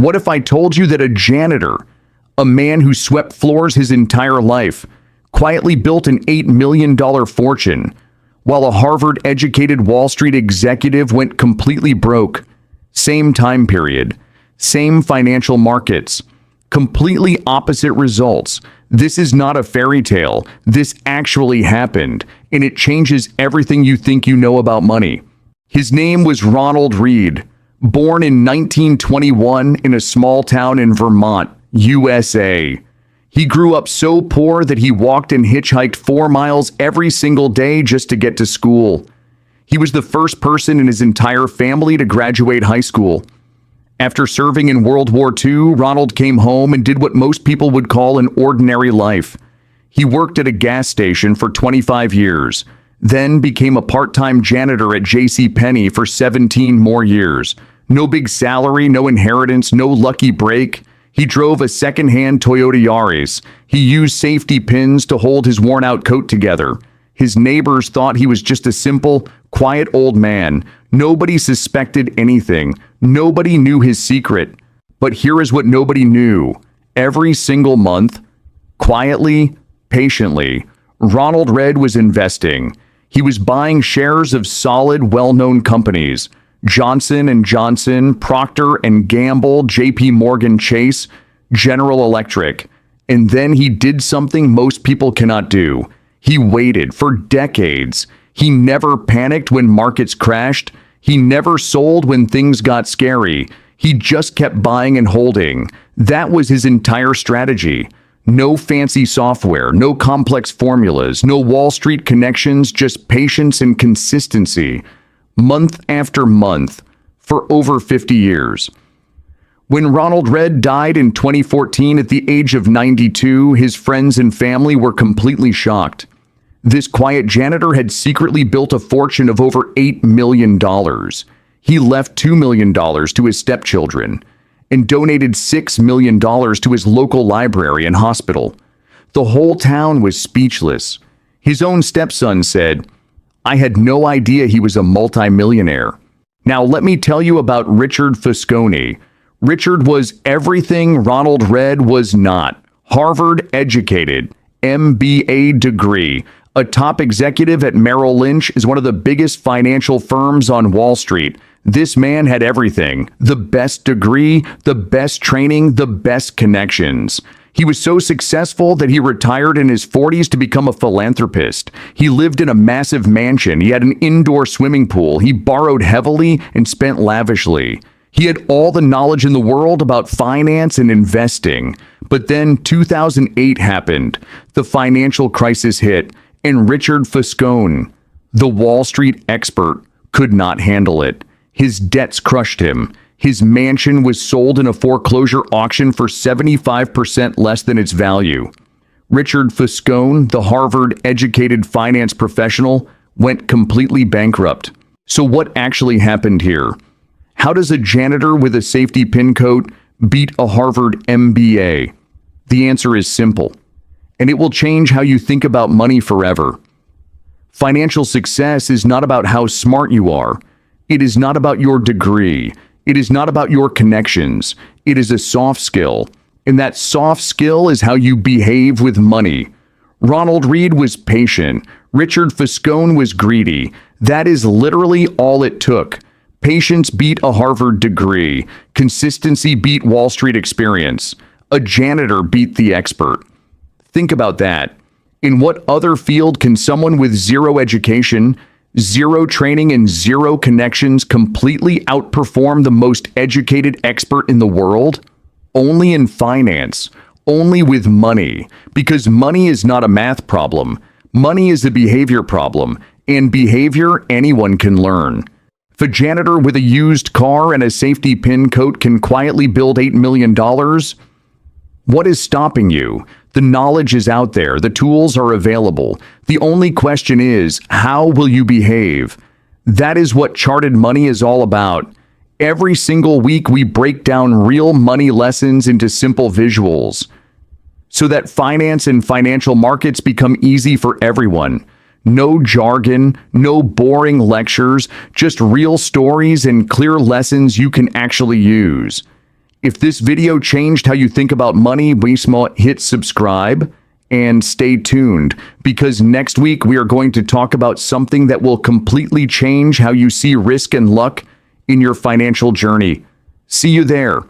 What if I told you that a janitor, a man who swept floors his entire life, quietly built an $8 million fortune, while a Harvard-educated Wall Street executive went completely broke? Same time period, same financial markets, completely opposite results. This is not a fairy tale. This actually happened, and it changes everything you think you know about money. His name was Ronald Read, born in 1921 in a small town in Vermont, USA. He grew up so poor that he walked and hitchhiked 4 miles every single day just to get to school. He was the first person in his entire family to graduate high school. After serving in World War II, Ronald came home and did what most people would call an ordinary life. He worked at a gas station for 25 years, then became a part-time janitor at JCPenney for 17 more years. No big salary, no inheritance, no lucky break. He drove a second-hand Toyota Yaris. He used safety pins to hold his worn-out coat together. His neighbors thought he was just a simple, quiet old man. Nobody suspected anything. Nobody knew his secret. But here is what nobody knew. Every single month, quietly, patiently, Ronald Read was investing. He was buying shares of solid, well-known companies. Johnson & Johnson, Procter & Gamble, JP Morgan Chase, General Electric. And then he did something most people cannot do. He waited for decades. He never panicked when markets crashed. He never sold when things got scary. He just kept buying and holding. That was his entire strategy. No fancy software, no complex formulas, no Wall Street connections, just patience and consistency. Month after month, for over 50 years. When Ronald Read died in 2014 at the age of 92, his friends and family were completely shocked. This quiet janitor had secretly built a fortune of over $8 million. He left $2 million to his stepchildren and donated $6 million to his local library and hospital. The whole town was speechless. His own stepson said, "I had no idea he was a multimillionaire." Now let me tell you about Richard Fuscone. Richard was everything Ronald Read was not. Harvard educated, MBA degree, a top executive at Merrill Lynch, is one of the biggest financial firms on Wall Street. This man had everything: the best degree, the best training, the best connections. He was so successful that he retired in his 40s to become a philanthropist. He lived in a massive mansion. He had an indoor swimming pool. He borrowed heavily and spent lavishly. He had all the knowledge in the world about finance and investing. But then 2008 happened. The financial crisis hit, and Richard Fuscone, the Wall Street expert, could not handle it. His debts crushed him. His mansion was sold in a foreclosure auction for 75% less than its value. Richard Fuscone, the Harvard-educated finance professional, went completely bankrupt. So what actually happened here? How does a janitor with a safety pin coat beat a Harvard MBA? The answer is simple, and it will change how you think about money forever. Financial success is not about how smart you are. It is not about your degree. It is not about your connections. It is a soft skill, and that soft skill is how you behave with money. Ronald Read was patient. Richard Fuscone was greedy. That is literally all it took. Patience beat a Harvard degree. Consistency beat Wall Street experience. A janitor beat the expert. Think about that. In what other field can someone with zero education, zero training, and zero connections completely outperform the most educated expert in the world? Only in finance. Only with money. Because money is not a math problem. Money is a behavior problem. And behavior anyone can learn. If a janitor with a used car and a safety pin coat can quietly build $8 million, what is stopping you? The knowledge is out there. The tools are available. The only question is, how will you behave? That is what Charted Money is all about. Every single week, we break down real money lessons into simple visuals so that finance and financial markets become easy for everyone. No jargon, no boring lectures, just real stories and clear lessons you can actually use. If this video changed how you think about money, hit subscribe and stay tuned, because next week we are going to talk about something that will completely change how you see risk and luck in your financial journey. See you there.